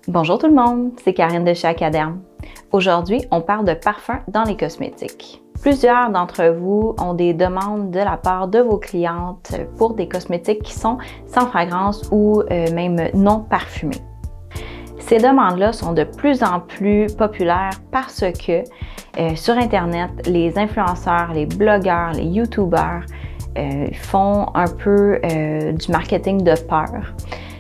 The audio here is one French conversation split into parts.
Bonjour tout le monde, c'est Karine de chez Acaderm. Aujourd'hui, on parle de parfums dans les cosmétiques. Plusieurs d'entre vous ont des demandes de la part de vos clientes pour des cosmétiques qui sont sans fragrance ou même non parfumés. Ces demandes-là sont de plus en plus populaires parce que sur Internet, les influenceurs, les blogueurs, les YouTubeurs font un peu du marketing de peur.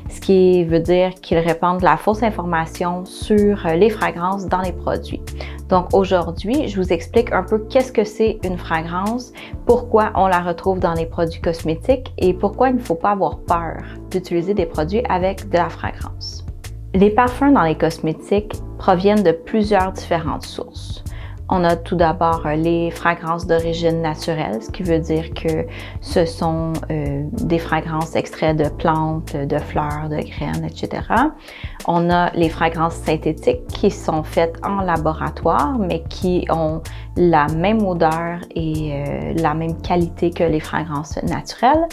Ce qui veut dire qu'ils répandent de la fausse information sur les fragrances dans les produits. Donc aujourd'hui, je vous explique un peu qu'est-ce que c'est une fragrance, pourquoi on la retrouve dans les produits cosmétiques et pourquoi il ne faut pas avoir peur d'utiliser des produits avec de la fragrance. Les parfums dans les cosmétiques proviennent de plusieurs différentes sources. On a tout d'abord les fragrances d'origine naturelle, ce qui veut dire que ce sont des fragrances extraites de plantes, de fleurs, de graines, etc. On a les fragrances synthétiques qui sont faites en laboratoire, mais qui ont la même odeur et la même qualité que les fragrances naturelles.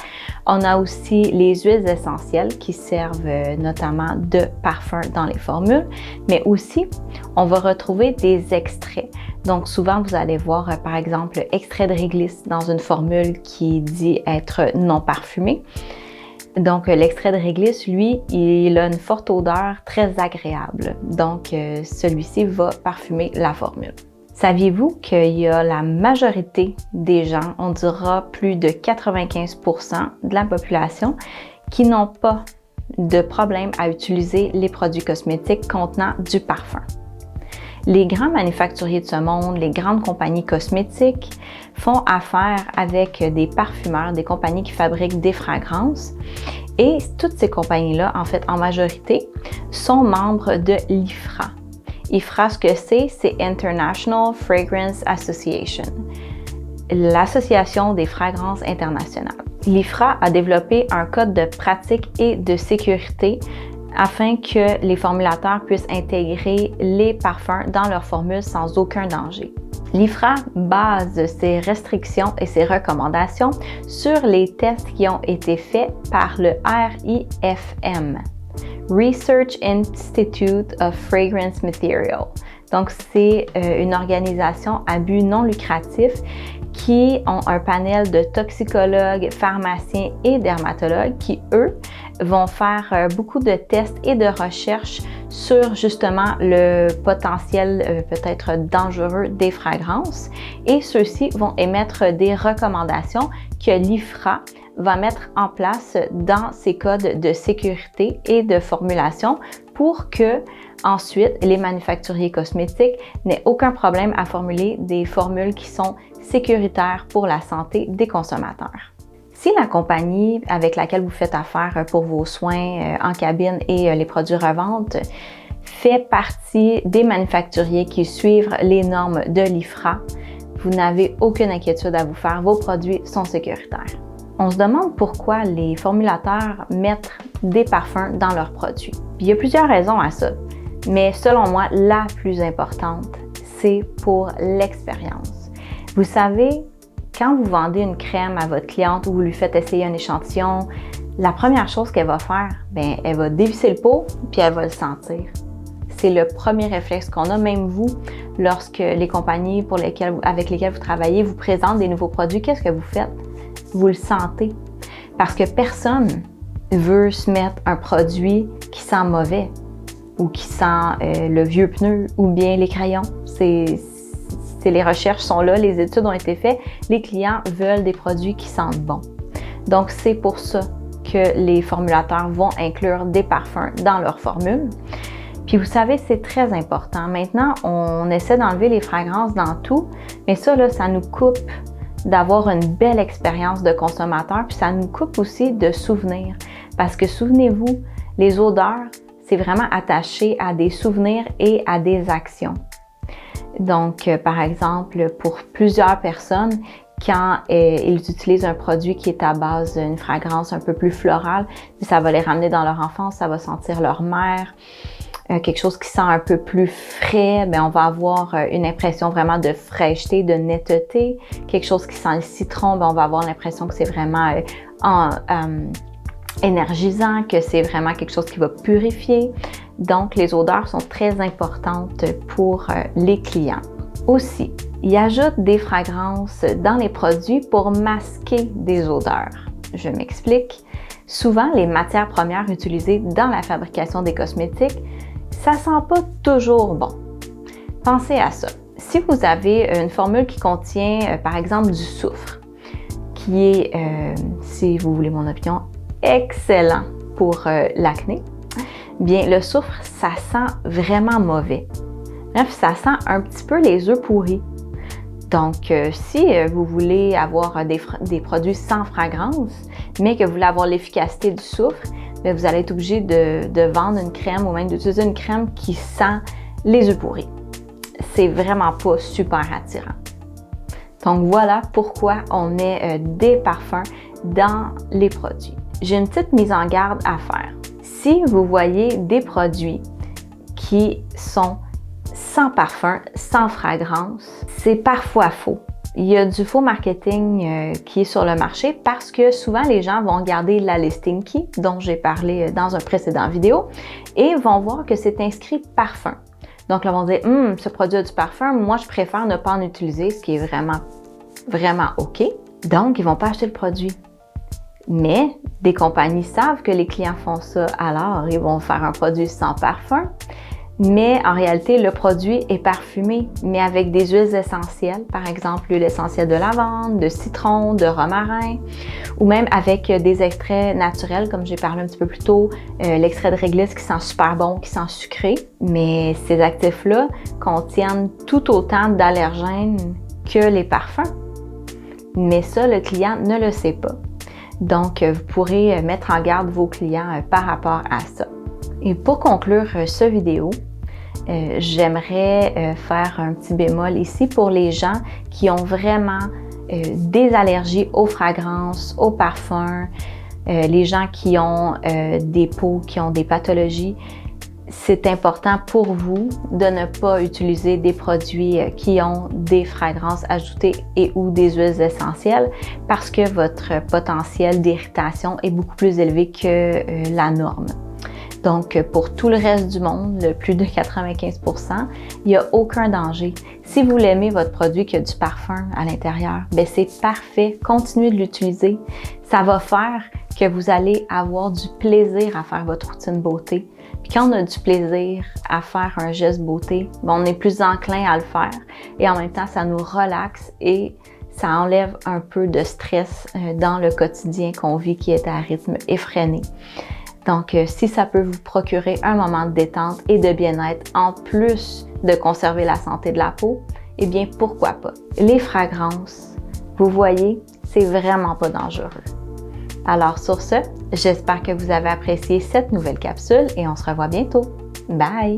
On a aussi les huiles essentielles qui servent notamment de parfum dans les formules, mais aussi on va retrouver des extraits. Donc souvent, vous allez voir par exemple extrait de réglisse dans une formule qui dit être non parfumée. Donc l'extrait de réglisse, lui, il a une forte odeur très agréable. Donc celui-ci va parfumer la formule. Saviez-vous qu'il y a la majorité des gens, on dira plus de 95% de la population, qui n'ont pas de problème à utiliser les produits cosmétiques contenant du parfum? Les grands manufacturiers de ce monde, les grandes compagnies cosmétiques font affaire avec des parfumeurs, des compagnies qui fabriquent des fragrances. Et toutes ces compagnies-là, en fait, en majorité, sont membres de l'IFRA. IFRA, ce que c'est International Fragrance Association, l'Association des fragrances internationales. L'IFRA a développé un code de pratique et de sécurité afin que les formulateurs puissent intégrer les parfums dans leurs formules sans aucun danger. L'IFRA base ses restrictions et ses recommandations sur les tests qui ont été faits par le RIFM, Research Institute of Fragrance Material. Donc, c'est une organisation à but non lucratif qui ont un panel de toxicologues, pharmaciens et dermatologues qui, eux, vont faire beaucoup de tests et de recherches sur justement le potentiel peut-être dangereux des fragrances et ceux-ci vont émettre des recommandations que l'IFRA va mettre en place dans ses codes de sécurité et de formulation pour que ensuite les manufacturiers cosmétiques n'aient aucun problème à formuler des formules qui sont sécuritaires pour la santé des consommateurs. Si la compagnie avec laquelle vous faites affaire pour vos soins en cabine et les produits revente fait partie des manufacturiers qui suivent les normes de l'IFRA, vous n'avez aucune inquiétude à vous faire, vos produits sont sécuritaires. On se demande pourquoi les formulateurs mettent des parfums dans leurs produits. Puis il y a plusieurs raisons à ça, mais selon moi, la plus importante, c'est pour l'expérience. Vous savez, quand vous vendez une crème à votre cliente ou vous lui faites essayer un échantillon, la première chose qu'elle va faire, elle va dévisser le pot puis elle va le sentir. C'est le premier réflexe qu'on a, même vous, lorsque les compagnies avec lesquelles vous travaillez vous présentent des nouveaux produits, qu'est-ce que vous faites? Vous le sentez. Parce que personne veut se mettre un produit qui sent mauvais ou qui sent le vieux pneu ou bien les crayons. Les recherches sont là, les études ont été faites, les clients veulent des produits qui sentent bon. Donc, c'est pour ça que les formulateurs vont inclure des parfums dans leur formule. Puis vous savez, c'est très important. Maintenant, on essaie d'enlever les fragrances dans tout, mais ça, là, ça nous coupe d'avoir une belle expérience de consommateur, puis ça nous coupe aussi de souvenirs. Parce que souvenez-vous, les odeurs, c'est vraiment attaché à des souvenirs et à des actions. Donc, par exemple, pour plusieurs personnes, quand ils utilisent un produit qui est à base d'une fragrance un peu plus florale, ça va les ramener dans leur enfance, ça va sentir leur mère. Quelque chose qui sent un peu plus frais, on va avoir une impression vraiment de fraîcheté, de netteté. Quelque chose qui sent le citron, on va avoir l'impression que c'est vraiment énergisant, que c'est vraiment quelque chose qui va purifier. Donc, les odeurs sont très importantes pour les clients. Aussi, ils ajoutent des fragrances dans les produits pour masquer des odeurs. Je m'explique. Souvent, les matières premières utilisées dans la fabrication des cosmétiques, ça sent pas toujours bon. Pensez à ça. Si vous avez une formule qui contient, par exemple, du soufre, qui est, si vous voulez mon opinion, excellent pour l'acné, bien, le soufre, ça sent vraiment mauvais. Bref, ça sent un petit peu les œufs pourris. Donc, si vous voulez avoir des produits sans fragrance, mais que vous voulez avoir l'efficacité du soufre, bien, vous allez être obligé de vendre une crème ou même d'utiliser une crème qui sent les œufs pourris. C'est vraiment pas super attirant. Donc, voilà pourquoi on met des parfums dans les produits. J'ai une petite mise en garde à faire. Si vous voyez des produits qui sont sans parfum, sans fragrance, c'est parfois faux. Il y a du faux marketing qui est sur le marché parce que souvent les gens vont regarder la listing key dont j'ai parlé dans un précédent vidéo et vont voir que c'est inscrit parfum. Donc là, ils vont dire ce produit a du parfum, moi je préfère ne pas en utiliser, ce qui est vraiment OK. Donc, ils ne vont pas acheter le produit. Mais des compagnies savent que les clients font ça, alors ils vont faire un produit sans parfum. Mais en réalité, le produit est parfumé, mais avec des huiles essentielles, par exemple l'huile essentielle de lavande, de citron, de romarin, ou même avec des extraits naturels, comme j'ai parlé un petit peu plus tôt, l'extrait de réglisse qui sent super bon, qui sent sucré. Mais ces actifs-là contiennent tout autant d'allergènes que les parfums. Mais ça, le client ne le sait pas. Donc, vous pourrez mettre en garde vos clients par rapport à ça. Et pour conclure cette vidéo, j'aimerais faire un petit bémol ici pour les gens qui ont vraiment des allergies aux fragrances, aux parfums, les gens qui ont des peaux, qui ont des pathologies. C'est important pour vous de ne pas utiliser des produits qui ont des fragrances ajoutées et ou des huiles essentielles parce que votre potentiel d'irritation est beaucoup plus élevé que la norme. Donc, pour tout le reste du monde, le plus de 95%, il n'y a aucun danger. Si vous l'aimez, votre produit qui a du parfum à l'intérieur, bien c'est parfait. Continuez de l'utiliser. Ça va faire que vous allez avoir du plaisir à faire votre routine beauté. Puis quand on a du plaisir à faire un geste beauté, bien, on est plus enclin à le faire. Et en même temps, ça nous relaxe et ça enlève un peu de stress dans le quotidien qu'on vit qui est à rythme effréné. Donc, si ça peut vous procurer un moment de détente et de bien-être, en plus de conserver la santé de la peau, eh bien, pourquoi pas? Les fragrances, vous voyez, c'est vraiment pas dangereux. Alors, sur ce, j'espère que vous avez apprécié cette nouvelle capsule et on se revoit bientôt. Bye!